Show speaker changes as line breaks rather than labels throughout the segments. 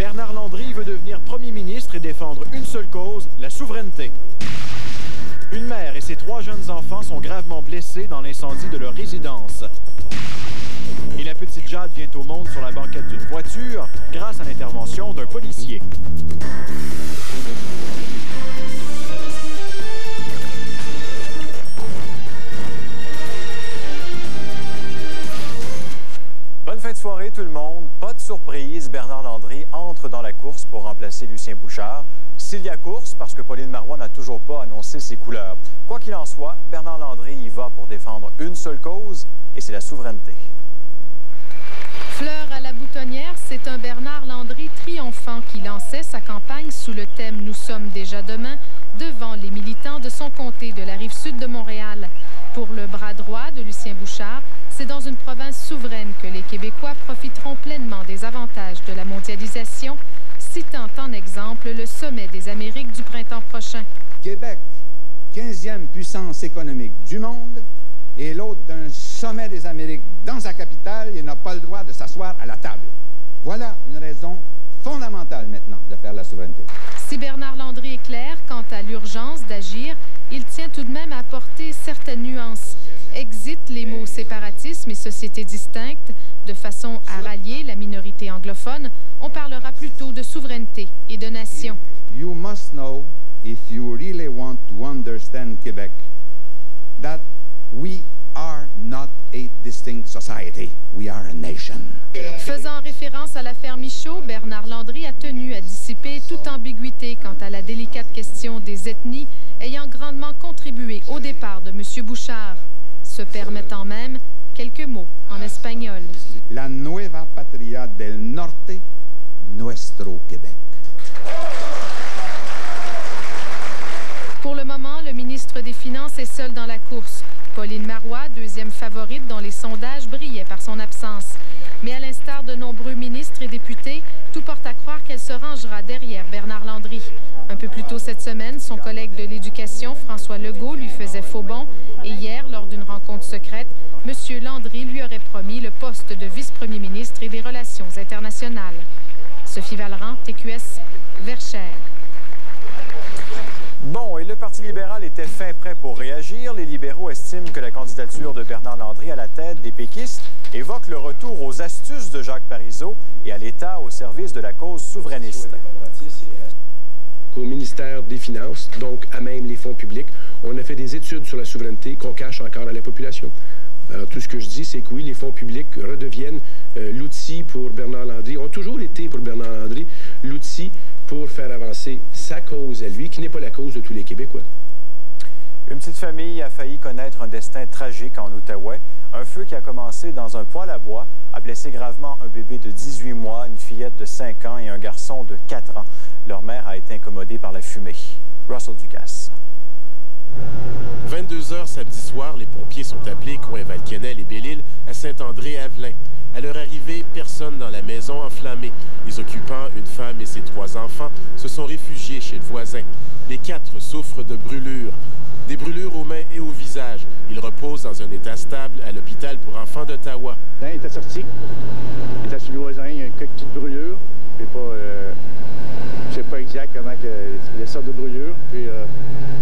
Bernard Landry veut devenir premier ministre et défendre une seule cause, la souveraineté. Une mère et ses 3 jeunes enfants sont gravement blessés dans l'incendie de leur résidence. Et la petite Jade vient au monde sur la banquette d'une voiture grâce à l'intervention d'un policier. Bonne fin de soirée tout le monde. Pas de surprise, Bernard Landry entre dans la course pour remplacer Lucien Bouchard. S'il y a course, parce que Pauline Marois n'a toujours pas annoncé ses couleurs. Quoi qu'il en soit, Bernard Landry y va pour défendre une seule cause, et c'est la souveraineté.
Fleur à la boutonnière, c'est un Bernard Landry triomphant qui lançait sa campagne sous le thème « Nous sommes déjà demain » devant les militants de son comté de la Rive-Sud de Montréal. Pour le bras droit de Lucien Bouchard, c'est dans une province souveraine que les Québécois profiteront pleinement des avantages de la mondialisation, citant en exemple le sommet des Amériques du printemps prochain.
Québec, 15e puissance économique du monde, et l'autre d'un sommet des Amériques dans sa capitale, il n'a pas le droit de s'asseoir à la table. Voilà une raison fondamentale maintenant de faire la souveraineté.
Si Bernard Landry est clair quant à l'urgence d'agir, il tient tout de même à apporter certaines nuances. Exit les mots séparatisme et société distincte. De façon à rallier la minorité anglophone, on parlera plutôt de souveraineté et de nation.
You must know, if you really want to understand Quebec, that we are not a distinct society. We are a nation.
Faisant référence à l'affaire Michaud, Bernard Landry a tenu à dissiper toute ambiguïté quant à la délicate question des ethnies ayant grandement contribué au départ de M. Bouchard, se permettant même quelques mots en espagnol.
La nueva patria del norte, nuestro Québec.
Pour le moment, le ministre des Finances est seul dans la course. Pauline Marois, deuxième favorite dont les sondages brillaient par son absence. Mais à l'instar de nombreux ministres et députés, tout porte à croire qu'elle se rangera derrière Bernard Landry. Un peu plus tôt cette semaine, son collègue de l'Éducation, François Legault, lui faisait faux bond. Et hier, lors d'une rencontre secrète, M. Landry lui aurait promis le poste de vice-premier ministre et des Relations internationales. Sophie Vallerand, TQS, Verchères.
Bon, et le Parti libéral était fin prêt pour réagir. Les libéraux estiment que la candidature de Bernard Landry à la tête des péquistes évoque le retour aux astuces de Jacques Parizeau et à l'État au service de la cause souverainiste.
Au ministère des Finances, donc à même les fonds publics, on a fait des études sur la souveraineté qu'on cache encore à la population. Alors, tout ce que je dis, c'est que oui, les fonds publics redeviennent l'outil pour Bernard Landry, ont toujours été pour Bernard Landry, l'outil pour faire avancer sa cause à lui, qui n'est pas la cause de tous les Québécois.
Une petite famille a failli connaître un destin tragique en Outaouais. Un feu qui a commencé dans un poêle à bois a blessé gravement un bébé de 18 mois, une fillette de 5 ans et un garçon de 4 ans. Leur mère a été incommodée par la fumée. Russell Ducasse.
22h samedi soir, les pompiers sont appelés coin Valquenel et Belle-Île à Saint-André-Avelin. À leur arrivée, personne dans la maison enflammée. Les occupants, une femme et ses 3 enfants, se sont réfugiés chez le voisin. Les 4 souffrent de brûlures. Des brûlures aux mains et au visage. Ils reposent dans un état stable à l'hôpital pour enfants d'Ottawa.
Il était sorti. Il était sur le voisin. Il y a une petite brûlure. Je ne sais pas exactement les sortes de brûlures. Puis,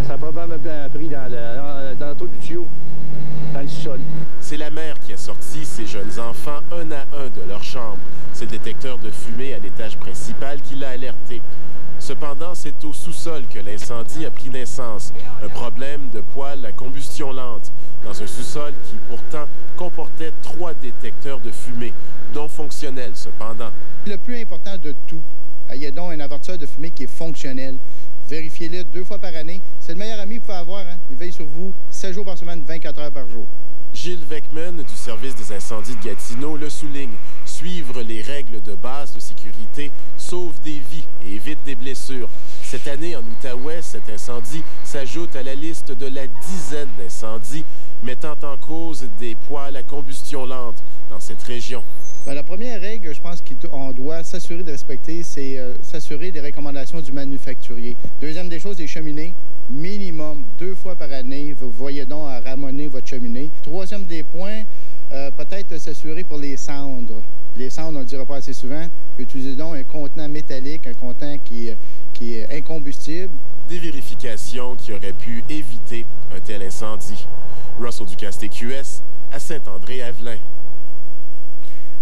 ça a probablement pris dans le trou du tuyau, dans le sol.
C'est la mère qui a sorti ses jeunes enfants un à un de leur chambre. C'est le détecteur de fumée à l'étage principal qui l'a alerté. Cependant, c'est au sous-sol que l'incendie a pris naissance. Un problème de poêle à combustion lente. Dans un sous-sol qui, pourtant, comportait 3 détecteurs de fumée, dont fonctionnels, cependant.
Le plus important de tout, il y a donc un avertisseur de fumée qui est fonctionnel. Vérifiez-le 2 fois par année. C'est le meilleur ami que vous pouvez avoir. Hein? Il veille sur vous 7 jours par semaine, 24 heures par jour.
Gilles Weckman, du service des incendies de Gatineau, le souligne. Suivre les règles de base de sécurité sauve des vies et évite des blessures. Cette année, en Outaouais, cet incendie s'ajoute à la liste de la dizaine d'incendies mettant en cause des poêles à combustion lente dans cette région.
Bien, la première règle, je pense qu'on doit s'assurer de respecter, c'est s'assurer des recommandations du manufacturier. Deuxième des choses, les cheminées. Minimum 2 fois par année, vous voyez donc à ramoner votre cheminée. Troisième des points, peut-être s'assurer pour les cendres. Les cendres, on ne le dira pas assez souvent, utilisez donc un contenant métallique, un contenant qui est incombustible.
Des vérifications qui auraient pu éviter un tel incendie. Russell Ducasse, TQS, à Saint-André-Avelin.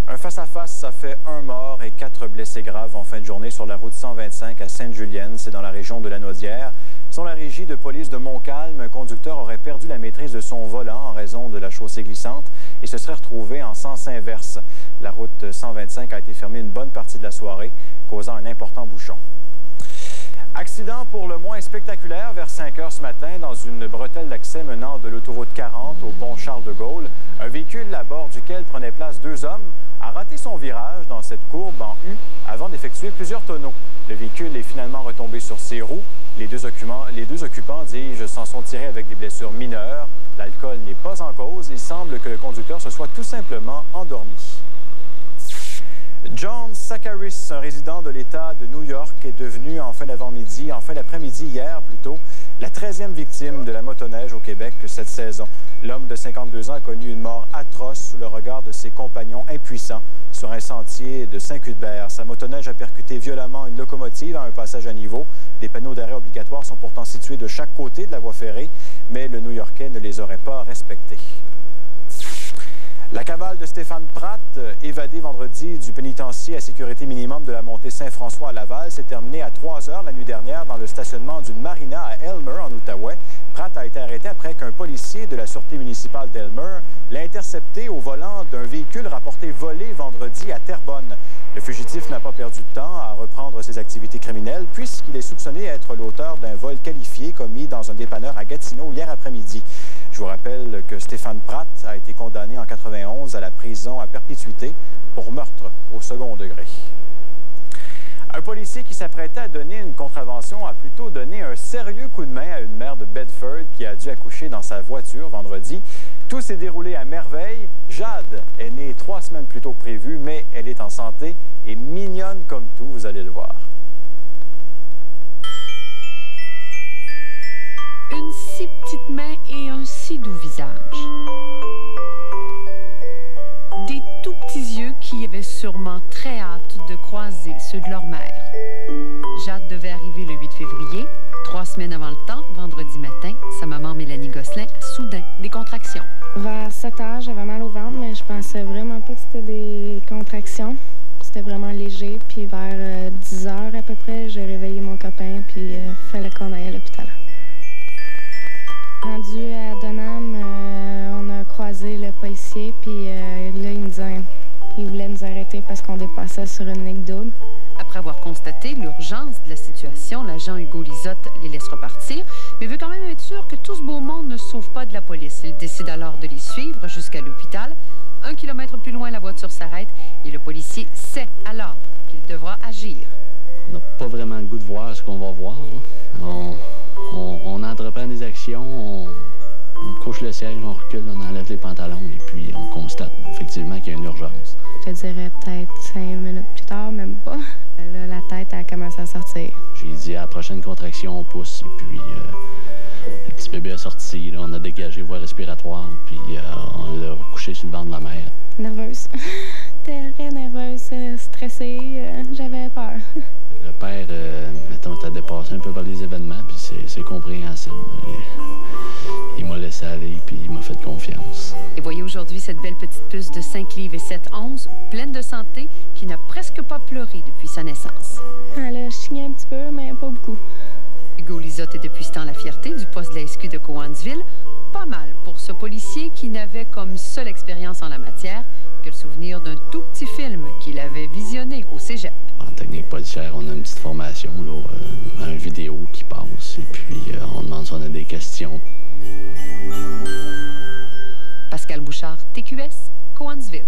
Un face-à-face, ça fait 1 mort et 4 blessés graves en fin de journée sur la route 125 à Sainte-Julienne. C'est dans la région de Lanaudière. Selon la régie de police de Montcalm, un conducteur aurait perdu la maîtrise de son volant en raison de la chaussée glissante et se serait retrouvé en sens inverse. La route 125 a été fermée une bonne partie de la soirée, causant un important bouchon. Accident pour le moins spectaculaire vers 5 heures ce matin dans une bretelle d'accès menant de l'autoroute 40 au pont Charles-de-Gaulle. Un véhicule à bord duquel prenaient place 2 hommes a raté son virage dans cette courbe en U avant d'effectuer plusieurs tonneaux. Le véhicule est finalement retombé sur ses roues. Les deux occupants, dis-je, s'en sont tirés avec des blessures mineures. L'alcool n'est pas en cause. Il semble que le conducteur se soit tout simplement endormi. John Sakaris, un résident de l'État de New York, est devenu en fin d'après-midi hier plutôt, la 13e victime de la motoneige au Québec cette saison. L'homme de 52 ans a connu une mort atroce sous le regard de ses compagnons impuissants sur un sentier de Saint-Cuthbert. Sa motoneige a percuté violemment une locomotive à un passage à niveau. Des panneaux d'arrêt obligatoires sont pourtant situés de chaque côté de la voie ferrée, mais le New-Yorkais ne les aurait pas respectés. La cavale de Stéphane Pratt, évadé vendredi du pénitencier à sécurité minimum de la montée Saint-François à Laval, s'est terminée à 3 heures la nuit dernière dans le stationnement d'une marina à Elmer, en Outaouais. Pratt a été arrêté après qu'un policier de la Sûreté municipale d'Elmer l'a intercepté au volant d'un véhicule rapporté volé vendredi à Terrebonne. Le fugitif n'a pas perdu de temps à reprendre ses activités criminelles puisqu'il est soupçonné d'être l'auteur d'un vol qualifié commis dans un dépanneur à Gatineau hier après-midi. Je vous rappelle que Stéphane Pratt a été condamné en 91 à la prison à perpétuité pour meurtre au second degré. Un policier qui s'apprêtait à donner une contravention a plutôt donné un sérieux coup de main à une mère de Bedford qui a dû accoucher dans sa voiture vendredi. Tout s'est déroulé à merveille. Jade est née 3 semaines plus tôt que prévu, mais elle est en santé et mignonne comme tout, vous allez le voir.
Une si petite main et un si doux visage. Des tout petits yeux qui avaient sûrement très hâte de croiser ceux de leur mère. Jade devait arriver le 8 février. 3 semaines avant le temps, vendredi matin, sa maman Mélanie Gosselin a soudain des contractions.
Vers 7 heures, j'avais mal au ventre, mais je pensais vraiment pas que c'était des contractions. C'était vraiment léger. Puis vers 10 heures à peu près, j'ai réveillé mon copain, puis fallait qu'on aille à l'hôpital. Rendu à Donham, on a croisé le policier, puis là, il voulait nous arrêter parce qu'on dépassait sur une ligne double.
Après avoir constaté l'urgence de la situation, l'agent Hugo Lisotte les laisse repartir, mais veut quand même être sûr que tout ce beau monde ne sauve pas de la police. Il décide alors de les suivre jusqu'à l'hôpital. 1 kilomètre plus loin, la voiture s'arrête et le policier sait alors qu'il devra agir.
On n'a pas vraiment le goût de voir ce qu'on va voir. On entreprend des actions, on couche le siège, on recule, on enlève les pantalons et puis on constate effectivement qu'il y a une urgence.
Je dirais peut-être 5 minutes plus tard, même pas. Là, la tête a commencé à sortir.
J'ai dit à la prochaine contraction, on pousse et puis le petit bébé a sorti, là, on a dégagé voie respiratoire puis on l'a couché sur le ventre de la mère.
Nerveuse. Très nerveuse, stressée, j'avais peur.
Le père, mettons, était dépassé un peu par les événements, puis c'est compréhensible. Il m'a laissé aller, puis il m'a fait confiance.
Et voyez aujourd'hui cette belle petite puce de 5 livres et 7 onces, pleine de santé, qui n'a presque pas pleuré depuis sa naissance.
Elle a chigné un petit peu, mais pas beaucoup.
Hugo Lisotte est depuis ce temps la fierté du poste de la SQ de Cowansville. Pas mal pour ce policier qui n'avait comme seule expérience en la matière que le souvenir d'un tout petit film qu'il avait visionné au cégep.
En technique policière, on a une petite formation, là, une vidéo qui passe, et puis on demande si on a des questions.
Pascal Bouchard, TQS, Cowansville.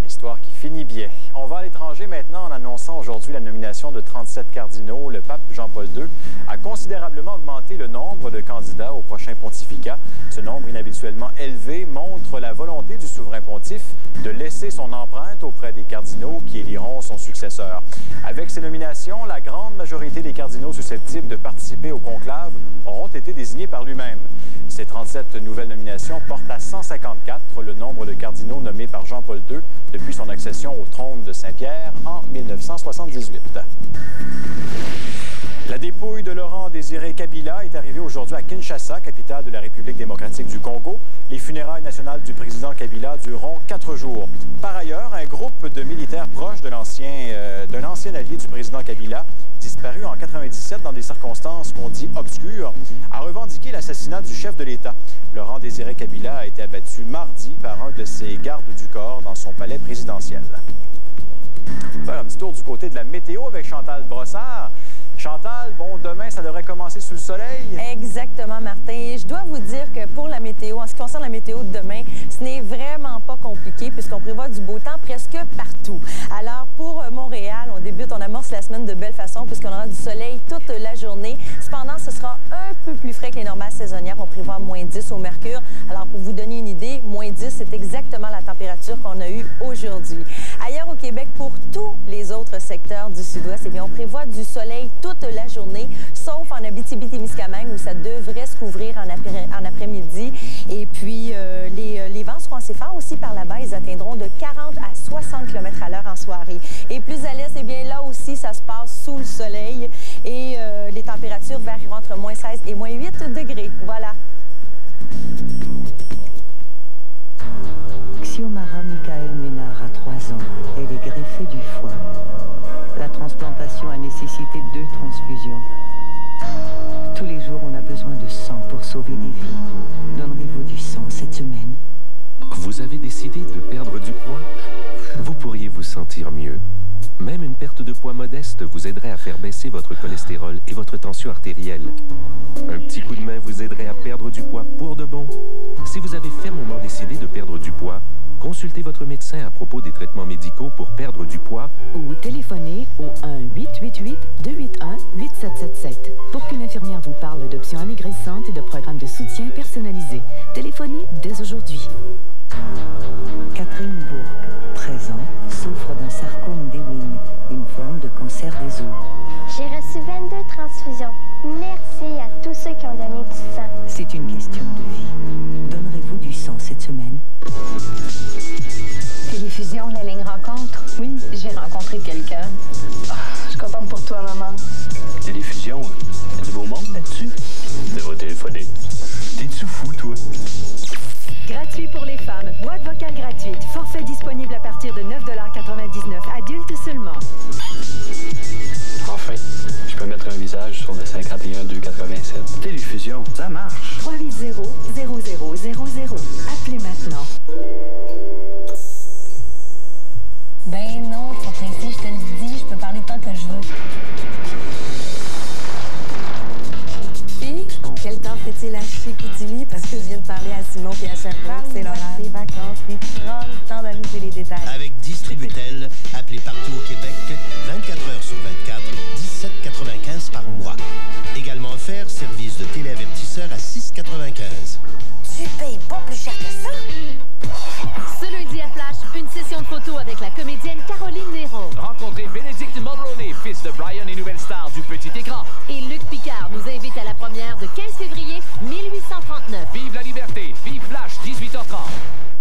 Histoire qui finit bien. On va à l'étranger maintenant en annonçant aujourd'hui la nomination de 37 cardinaux. Le pape Jean-Paul II a considérablement augmenté le nombre de candidats au prochain pontificat. Ce nombre inhabituellement élevé montre la volonté du souverain pontife de laisser son empreinte auprès des cardinaux qui éliront son successeur. Avec ces nominations, la grande majorité des cardinaux susceptibles de participer au conclave auront été désignés par lui-même. Ces 37 nouvelles nominations portent à 154 le nombre de cardinaux nommés par Jean-Paul II depuis depuis son accession au trône de Saint-Pierre en 1978. La dépouille de Laurent-Désiré Kabila est arrivée aujourd'hui à Kinshasa, capitale de la République démocratique du Congo. Les funérailles nationales du président Kabila dureront 4 jours. Par ailleurs, un groupe de militaires proches d'un ancien allié du président Kabila, disparu en 1997 dans des circonstances qu'on dit obscures, a revendiqué l'assassinat du chef de l'État. Laurent-Désiré Kabila a été abattu mardi par un de ses gardes du corps dans son palais présidentiel. On va faire un petit tour du côté de la météo avec Chantal Brossard. Chantal, bon, demain, ça devrait commencer sous le soleil.
Exactement, Martin. Et je dois vous dire que pour la météo, en ce qui concerne la météo de demain, ce n'est vraiment pas compliqué puisqu'on prévoit du beau temps presque partout. Alors, pour Montréal, on amorce la semaine de belle façon puisqu'on aura du soleil toute la journée. Cependant, ce sera un peu plus frais que les normales saisonnières. On prévoit moins 10 au mercure. Alors, pour vous donner une idée, moins 10, c'est exactement la température qu'on a eue aujourd'hui. Ailleurs au Québec, pour tous les autres secteurs du sud-ouest, eh bien, on prévoit du soleil toute la journée, sauf en Abitibi-Témiscamingue où ça devrait se couvrir en après-midi. Et puis, les vents seront assez forts aussi par là-bas. Ils atteindront de 40 à 60 km/h en soirée. Et plus à l'est, eh bien, là aussi, ça se passe sous le soleil. Et les températures varieront entre moins 16 et moins 8 degrés. Voilà.
Xiomara Michael Ménard a 3 ans. Elle est greffée du foie. La transplantation a nécessité 2 transfusions. Tous les jours, on a besoin de sang pour sauver des vies. Donnerez-vous du sang cette semaine?
Vous avez décidé de perdre du poids? Vous pourriez vous sentir mieux. Même une perte de poids modeste vous aiderait à faire baisser votre cholestérol et votre tension artérielle. Un petit coup de main vous aiderait à perdre du poids pour de bon. Si vous avez fermement décidé de perdre du poids, consultez votre médecin à propos des traitements médicaux pour perdre du poids
ou téléphonez au 1-888-281-8777 pour qu'une infirmière vous parle d'options amaigrissantes et de programmes de soutien personnalisés. Téléphonez dès aujourd'hui.
Catherine Bourque, 13 ans, souffre d'un sarcome d'Ewing, une forme de cancer des os.
J'ai reçu 22 transfusions. Merci à tous ceux qui ont donné du sang.
C'est une question de vie. Donnerez-vous du sang cette semaine?
Téléfusion, la ligne rencontre. Oui, j'ai rencontré quelqu'un. Oh, je suis contente pour toi, maman.
Téléfusion, il y a du beau monde là-dessus. De vos téléphoner. T'es-tu fou, toi?
Gratuit pour les femmes. Boîte vocale gratuite. Forfait disponible à partir de 9,99 $. Adultes seulement.
Enfin, je peux mettre un visage sur le 51-287. Téléfusion, ça marche.
380-0000. Appelez maintenant.
Ben non, faut pressé, je te le dis, je peux parler tant que je veux.
Puis, quel temps fait-il à Chicoutimi? Parce que je viens de parler à Simon et à Sherbrooke, c'est l'horaire des vacances, puis prends le temps d'ajouter les détails.
Avec Distributel, appelez partout au Québec, 24 heures sur 24, 17,95 par mois. Également offert, service de téléavertisseur à 6,95.
Tu payes pas plus cher que ça?
Ce lundi à Flash, une session de photos avec la comédienne Caroline Néron.
Rencontrez Bénédicte Mulroney, fils de Brian et nouvelle star du petit écran.
Et Luc Picard nous invite à la première de 15 février 1839.
Vive la liberté, vive Flash, 18h30.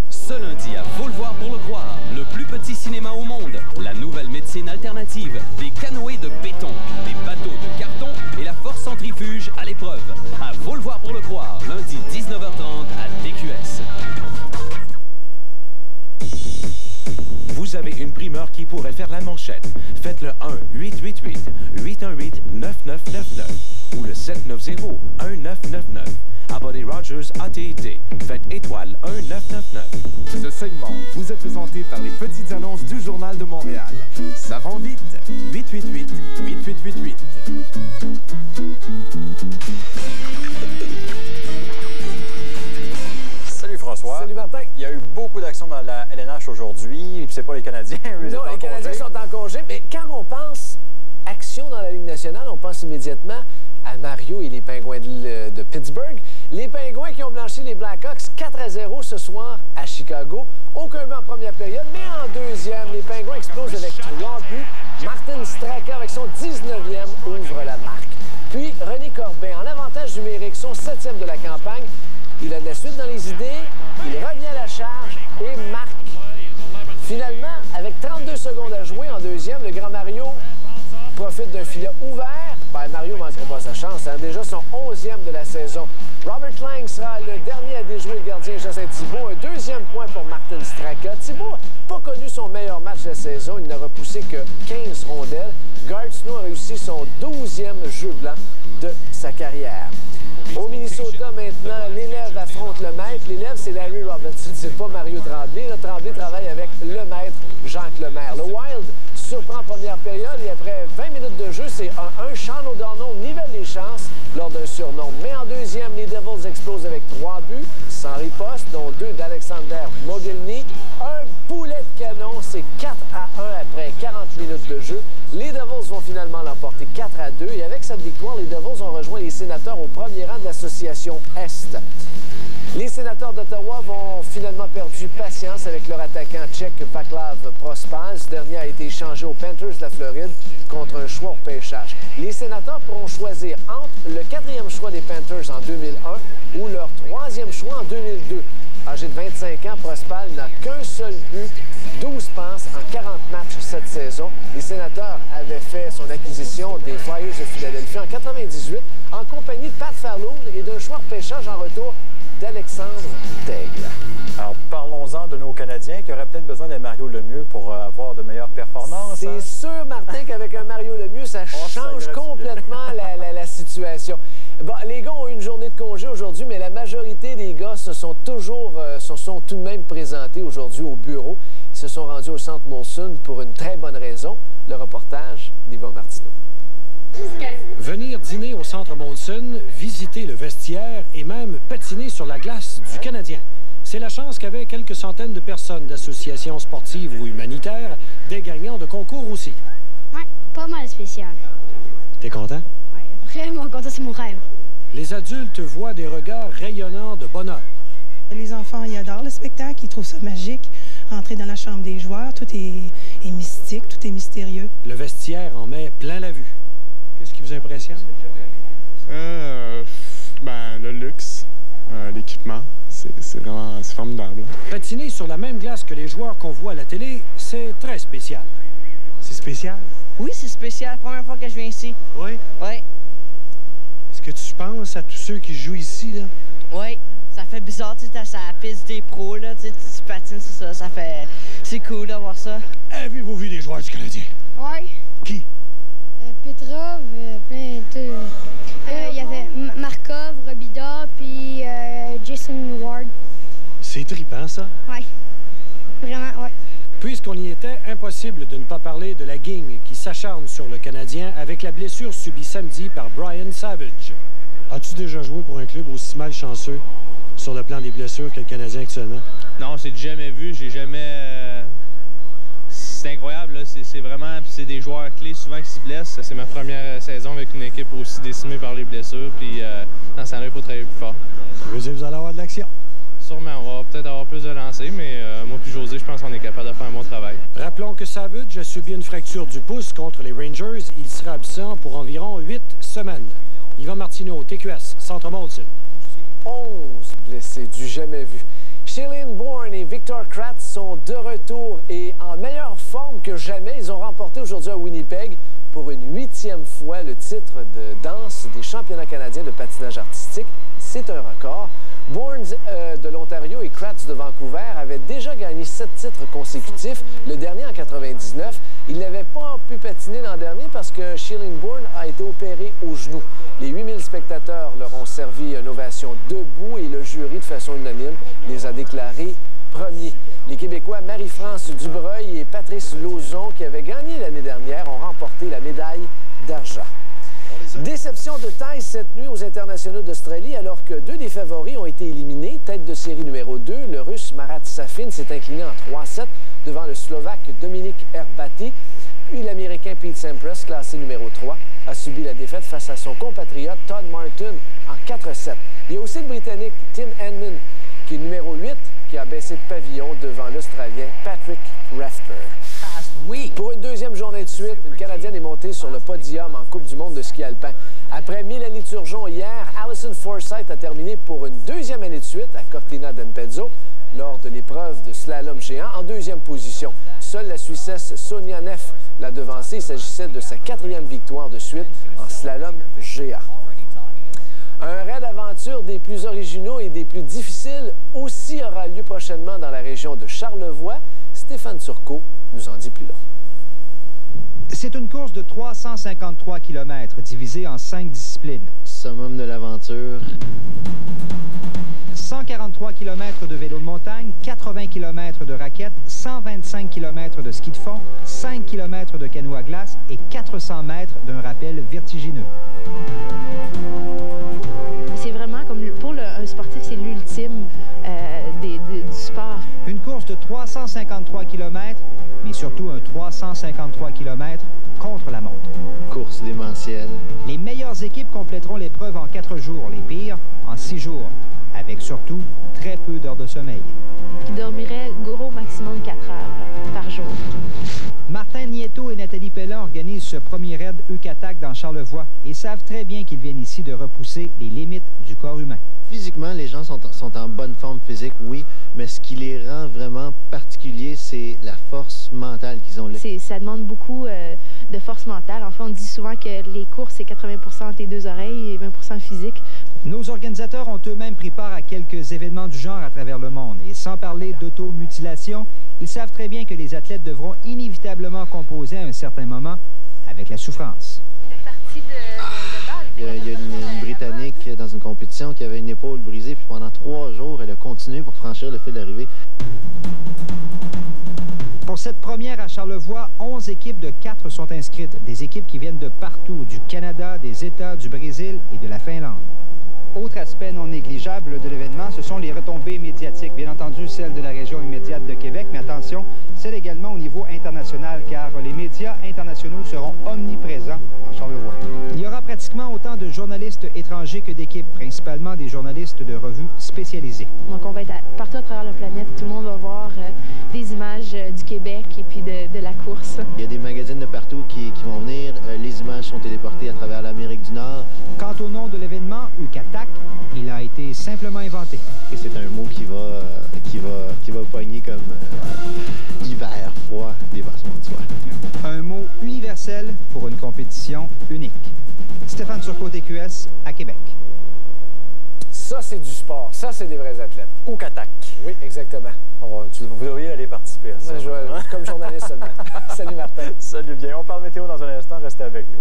Ce lundi à Faut le voir pour le croire, le plus petit cinéma au monde, la nouvelle médecine alternative, des canoës de béton, des bateaux de carton et la force centrifuge à l'épreuve. À Faut le voir pour le croire, lundi 19h30 à TQS.
Vous avez une primeur qui pourrait faire la manchette. Faites le 1-888-818-9999 ou le 790-1999. Abonnez Rogers AT&T. Faites étoile 1999.
Ce segment vous est présenté par les petites annonces du Journal de Montréal. Ça vend vite. 888-8888.
Salut François.
Salut Martin.
Il y a eu beaucoup d'actions dans la LNH aujourd'hui. Puis c'est pas les Canadiens.
Non, les Canadiens sont en congé. Mais quand on pense action dans la Ligue nationale, on pense immédiatement à Mario et les Pingouins de Pittsburgh. Les Pingouins qui ont blanchi les Blackhawks 4-0 ce soir à Chicago. Aucun but en première période, mais en deuxième, les Pingouins explosent avec 3 buts. Martin Straka, avec son 19e, ouvre la marque. Puis René Corbin, en avantage numérique, son 7e de la campagne. Il a de la suite dans les idées, il revient à la charge et marque. Finalement, filet ouvert, ben Mario ne manquera pas sa chance. Hein? Déjà son 11e de la saison. Robert Lang sera le dernier à déjouer le gardien Jocelyn Thibault. Un deuxième point pour Martin Straka. Thibault n'a pas connu son meilleur match de la saison. Il n'a repoussé que 15 rondelles. Garth Snow a réussi son 12e jeu blanc de sa carrière. Au Minnesota, maintenant, l'élève affronte le maître. L'élève, c'est Larry Robertson, c'est pas Mario Tremblay. Là, Tremblay travaille avec le maître, Jacques Lemaire. Le Wild surprend en première période et après 20 minutes de jeu, c'est 1-1. Sean O'Donnell nivelle les chances lors d'un surnom. Mais en deuxième, les Devils explosent avec 3 buts, sans riposte, dont 2 d'Alexander Mogilny. Un boulet de canon, c'est 4-1 après 40 minutes de jeu. Les Devils vont finalement l'emporter 4-2 et avec cette victoire, les Devils ont rejoint les Sénateurs au premier rang de l'association Est. Les Sénateurs d'Ottawa vont finalement perdu patience avec leur attaquant tchèque Vaclav Prospal. Ce dernier a été échangé aux Panthers de la Floride contre un choix au pêchage. Les Sénateurs pourront choisir entre le 4e choix des Panthers en 2001 ou leur 3e choix en 2002. Âgé de 25 ans, Prospal n'a qu'un seul but, 12 passes en 40 matchs cette saison. Les Sénateurs avaient fait son acquisition des Flyers de Philadelphie en 98 en compagnie de Pat Falloon et d'un choix de pêchage en retour d'Alexandre Daigle.
Alors, parlons-en de nos Canadiens qui auraient peut-être besoin d'un Mario Lemieux pour avoir de meilleures performances.
C'est sûr, Martin, qu'avec un Mario Lemieux, ça change complètement la situation. Bon, les gars ont eu une journée de congé aujourd'hui, mais la majorité des gars se sont tout de même présentés aujourd'hui au bureau. Ils se sont rendus au centre Molson pour une très bonne raison. Le reportage d'Yvon Martineau.
Venir dîner au centre Molson, visiter le vestiaire et même patiner sur la glace du Canadien. C'est la chance qu'avaient quelques centaines de personnes d'associations sportives ou humanitaires, des gagnants de concours aussi.
Oui, pas mal spécial.
T'es content?
Oui, vraiment content, c'est mon rêve.
Les adultes voient des regards rayonnants de bonheur.
Les enfants, ils adorent le spectacle, ils trouvent ça magique. Rentrer dans la chambre des joueurs, tout est mystique, tout est mystérieux.
Le vestiaire en met plein la vue. Qu'est-ce qui vous impressionne?
Le luxe, l'équipement, c'est vraiment formidable.
Patiner sur la même glace que les joueurs qu'on voit à la télé, c'est très spécial. C'est spécial?
Oui, c'est spécial. Première fois que je viens ici.
Oui?
Oui.
Est-ce que tu penses à tous ceux qui jouent ici, là?
Oui. Ça fait bizarre, tu sais, sur la piste des pros, là, tu patines, c'est ça. C'est cool d'avoir ça.
Avez-vous vu des joueurs du Canadien?
Oui.
Qui?
Petrov, plein de... Il y avait Markov, Robida, puis Jason Ward.
C'est trippant, ça?
Oui. Vraiment, oui.
Puisqu'on y était, impossible de ne pas parler de la guigne qui s'acharne sur le Canadien avec la blessure subie samedi par Brian Savage. As-tu déjà joué pour un club aussi malchanceux sur le plan des blessures que le Canadien actuellement?
Non, c'est jamais vu. J'ai jamais... C'est incroyable, là. C'est vraiment... c'est des joueurs clés souvent qui s'y blessent. C'est ma première saison avec une équipe aussi décimée par les blessures. Puis dans ce temps-là, il faut travailler plus fort.
Ça veut dire que vous allez avoir de l'action?
Sûrement. On va peut-être avoir plus de lancers, mais moi puis José, je pense qu'on est capable de faire un bon travail.
Rappelons que Savage a subi une fracture du pouce contre les Rangers. Il sera absent pour environ 8 semaines. Yvan Martineau, TQS, Centre Molson.
11 blessés, du jamais vu. Shailen Bourne et Victor Kratz sont de retour et en meilleure forme que jamais. Ils ont remporté aujourd'hui à Winnipeg pour une 8e fois le titre de danse des championnats canadiens de patinage artistique. C'est un record. Bourne de l'Ontario et Kratz de Vancouver avaient déjà gagné 7 titres consécutifs, le dernier en 99. Ils n'avaient pas pu patiner l'an dernier parce que Shailen Bourne a été opéré au genou. Les 8000 spectateurs leur ont servi une ovation debout et le jury, de façon unanime, les a déclarés premiers. Les Québécois Marie-France Dubreuil et Patrice Lauzon, qui avaient gagné l'année dernière, ont remporté la médaille d'argent. Déception de taille cette nuit aux internationaux d'Australie alors que 2 des favoris ont été éliminés. Tête de série numéro 2, le Russe Marat Safin s'est incliné en 3-7 devant le Slovaque Dominic Herbati. Puis l'Américain Pete Sampras, classé numéro 3, a subi la défaite face à son compatriote Todd Martin en 4-7. Il y a aussi le Britannique Tim Henman, qui est numéro 8, qui a baissé de pavillon devant l'Australien Patrick Rafter. Pour une deuxième journée de suite, une Canadienne est montée sur le podium en Coupe du monde de ski alpin. Après Mélanie Turgeon hier, Alison Forsyth a terminé pour une deuxième année de suite à Cortina d'Ampezzo. lors de l'épreuve de slalom géant. En deuxième position, seule la Suissesse Sonia Neff l'a devancée. Il s'agissait de sa 4e victoire de suite en slalom géant. Un raid d'aventure des plus originaux et des plus difficiles aussi aura lieu prochainement dans la région de Charlevoix. Stéphane Turcot nous en dit plus long.
C'est une course de 353 km divisée en 5 disciplines.
Summum de l'aventure.
143 km de vélo de montagne, 80 km de raquettes, 125 km de ski de fond, 5 km de canot à glace et 400 mètres d'un rappel vertigineux.
C'est vraiment comme pour un sportif, c'est l'ultime du sport.
Une course de 353 km, mais surtout un 353 km contre la montre.
Course démentielle.
Les meilleures équipes compléteront l'épreuve en 4 jours, les pires en 6 jours, avec surtout très peu d'heures de sommeil.
Je dormirais gros maximum 4 heures par jour.
Martin Nieto et Nathalie Pellin organisent ce premier raid Eucatac dans Charlevoix et savent très bien qu'ils viennent ici de repousser les limites du corps humain.
Physiquement, les gens sont en bonne forme physique, oui, mais ce qui les rend vraiment particuliers, c'est la force mentale qu'ils ont là.
Ça demande beaucoup de force mentale. En fait, on dit souvent que les courses, c'est 80% tes 2 oreilles et 20% physique.
Nos organisateurs ont eux-mêmes pris part à quelques événements du genre à travers le monde. Et sans parler d'automutilation, ils savent très bien que les athlètes devront inévitablement composer à un certain moment avec la souffrance.
Il y a une Britannique dans une compétition qui avait une épaule brisée, puis pendant 3 jours, elle a continué pour franchir le fil d'arrivée.
Pour cette première à Charlevoix, 11 équipes de 4 sont inscrites. Des équipes qui viennent de partout, du Canada, des États, du Brésil et de la Finlande. Autre aspect non négligeable de l'événement, ce sont les retombées médiatiques. Bien entendu, celles de la région immédiate de Québec, mais attention, celles également au niveau international, car les médias internationaux seront omniprésents en Charlevoix. Il y aura pratiquement autant de journalistes étrangers que d'équipes, principalement des journalistes de revues spécialisées.
Donc on va être partout à travers la planète. Tout le monde va voir des images du Québec et puis de la course.
Il y a des magazines de partout qui vont venir. Les images sont téléportées à travers l'Amérique du Nord.
Quant au nom de l'événement, Eucatac, il a été simplement inventé.
C'est un mot qui va pogner comme hiver, froid, dépassement de soi.
Un mot universel pour une compétition unique. Stéphane Turcot, TQS, à Québec.
Ça, c'est du sport. Ça, c'est des vrais athlètes.
Eucatac.
Oui, exactement.
Vous devriez aller participer à ça.
Comme journaliste seulement. Salut Martin.
Salut bien. On parle météo dans un instant. Restez avec nous.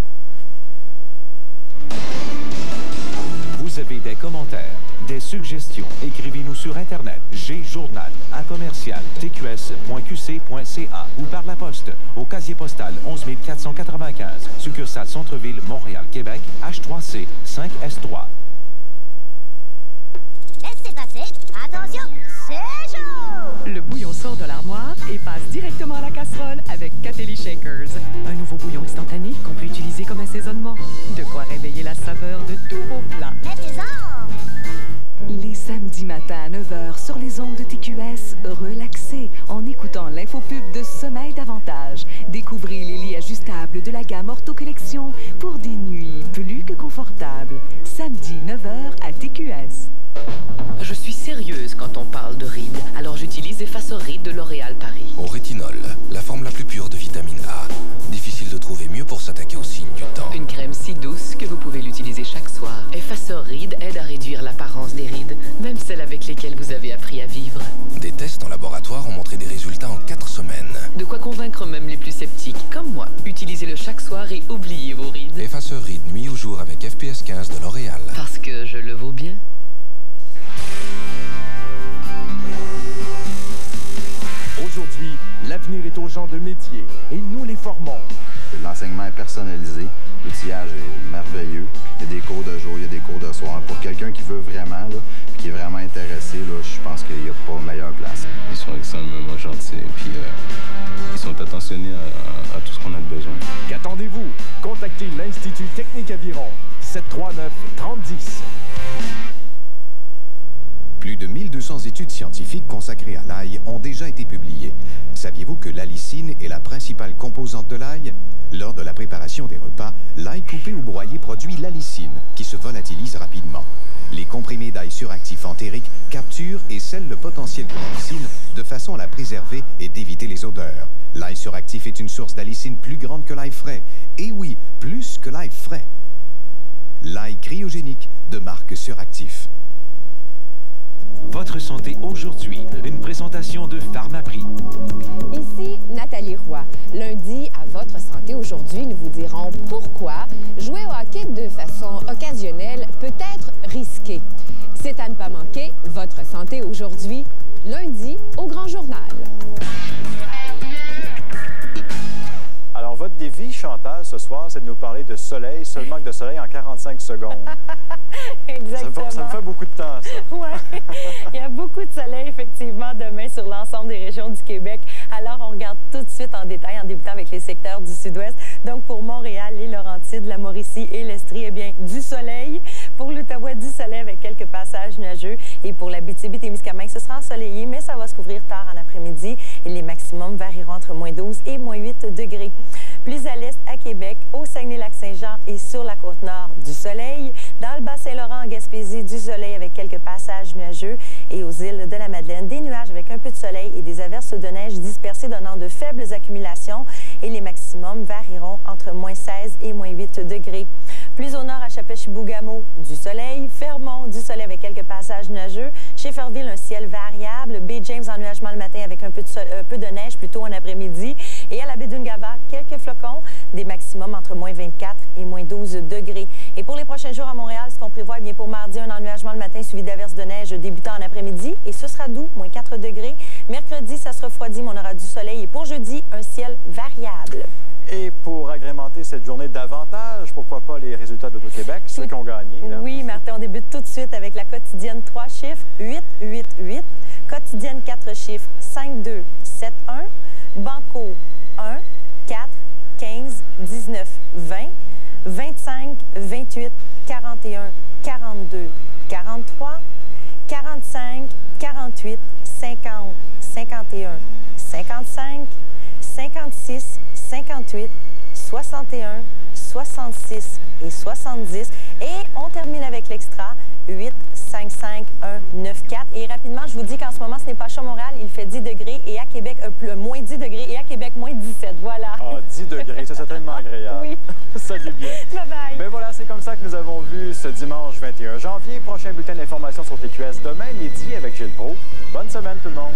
Vous avez des commentaires, des suggestions, écrivez-nous sur Internet, gjournal@tqs.qc.ca ou par la poste au casier postal 11 495, succursale Centre-Ville, Montréal, Québec, H3C 5S3.
Laissez passer. Attention, c'est chaud!
Le bouillon sort de l'armoire et passe directement à la casserole avec Catelli Shakers. Un nouveau bouillon instantané qu'on peut utiliser comme assaisonnement. De quoi réveiller la saveur de tous vos plats.
Mettez-en!
Les samedis matins à 9h sur les ondes de TQS, relaxez en écoutant l'infopub de Sommeil davantage. Découvrez les lits ajustables de la gamme Ortho Collection pour des nuits plus que confortables. Samedi 9h à TQS.
Je suis sérieuse quand on parle de rides, alors j'utilise Effaceur Rides de L'Oréal Paris.
Au rétinol, la forme la plus pure de vitamine A. Difficile de trouver mieux pour s'attaquer aux signes du temps.
Une crème si douce que vous pouvez l'utiliser chaque soir. Effaceur Rides aide à réduire l'apparence des rides, même celles avec lesquelles vous avez appris à vivre.
Des tests en laboratoire ont montré des résultats en 4 semaines.
De quoi convaincre même les plus sceptiques, comme moi. Utilisez-le chaque soir et oubliez vos rides.
Effaceur Rides nuit ou jour avec FPS 15 de L'Oréal.
Parce que je le vaux bien.
Aujourd'hui, l'avenir est aux gens de métier et nous les formons.
L'enseignement est personnalisé, l'outillage est merveilleux. Il y a des cours de jour, il y a des cours de soir. Pour quelqu'un qui veut vraiment, là, qui est vraiment intéressé, là, je pense qu'il n'y a pas meilleure place.
Ils sont extrêmement gentils et puis ils sont attentionnés à tout ce qu'on a besoin.
Qu'attendez-vous? Contactez l'Institut Technique Aviron, 739-3010.
Plus de 1200 études scientifiques consacrées à l'ail ont déjà été publiées. Saviez-vous que l'allicine est la principale composante de l'ail? Lors de la préparation des repas, l'ail coupé ou broyé produit l'allicine, qui se volatilise rapidement. Les comprimés d'ail suractif entérique capturent et scellent le potentiel de l'allicine de façon à la préserver et d'éviter les odeurs. L'ail suractif est une source d'allicine plus grande que l'ail frais. Et oui, plus que l'ail frais. L'ail cryogénique de marque Suractif.
Votre santé aujourd'hui, une présentation de Pharmaprix.
Ici Nathalie Roy. Lundi, à Votre santé aujourd'hui, nous vous dirons pourquoi jouer au hockey de façon occasionnelle peut être risqué. C'est à ne pas manquer, Votre santé aujourd'hui, lundi au Grand Journal.
Alors, votre défi, Chantal, ce soir, c'est de nous parler de soleil, seul manque de soleil en 45 secondes.
Exactement.
Ça me fait beaucoup de temps, ça.
Oui, il y a beaucoup de soleil, effectivement, demain sur l'ensemble des régions du Québec. Alors, on regarde tout de suite en détail, en débutant avec les secteurs du sud-ouest. Donc, pour Montréal, les Laurentides, la Mauricie et l'Estrie, eh bien, du soleil. Pour l'Outaouais, du soleil avec quelques passages nuageux. Et pour l'Abitibi-Témiscamingue, ce sera ensoleillé, mais ça va se couvrir tard en après-midi. Et les maximums varieront entre moins 12 et moins 8 degrés. Plus à l'est, à Québec, au Saguenay-Lac-Saint-Jean et sur la Côte-Nord, du soleil. Dans le Bas-Saint-Laurent, en Gaspésie, du soleil avec quelques passages nuageux. Et aux îles de la Madeleine, des nuages avec un peu de soleil et des averses de neige dispersées donnant de faibles accumulations. Et les maximums varieront entre moins 16 et moins 8 degrés. Plus au nord, à Chapet-Chibougamau, du soleil. Fermont, du soleil avec quelques passages nuageux. Schaefferville, un ciel variable. Baie James, ennuagement le matin avec un peu de neige plutôt en après-midi. Et à la baie d'Ungava, quelques flocons, des maximums entre moins 24 et moins 12 degrés. Et pour les prochains jours à Montréal, ce qu'on prévoit, eh bien pour mardi, un ennuagement le matin suivi d'averses de neige débutant en après-midi. Et ce sera doux, moins 4 degrés. Mercredi, ça se refroidit, mais on aura du soleil. Et pour jeudi, un ciel variable.
Et pour agrémenter cette journée davantage, pourquoi pas les résultats de l'Auto-Québec, ceux qui ont gagné? Là.
Oui, Martin, on débute tout de suite avec la quotidienne 3 chiffres, 888. Quotidienne 4 chiffres, 5271. Banco 1, 4, 15, 19, 20. 25, 28, 41, 42, 43. 45, 48, 50, 51, 55. 56, 58, 61, 66 et 70. Et on termine avec l'extra 8, 5, 5, 1, 9, 4. Et rapidement, je vous dis qu'en ce moment, ce n'est pas chaud à Montréal, il fait 10 degrés et à Québec, moins 10 degrés et à Québec, moins 17. Voilà.
Ah, 10 degrés, ça c'est tellement agréable.
Oui.
Salut bien.
Bye bye.
Mais voilà, c'est comme ça que nous avons vu ce dimanche 21 janvier. Prochain bulletin d'information sur TQS demain midi avec Gilles Proulx. Bonne semaine tout le monde.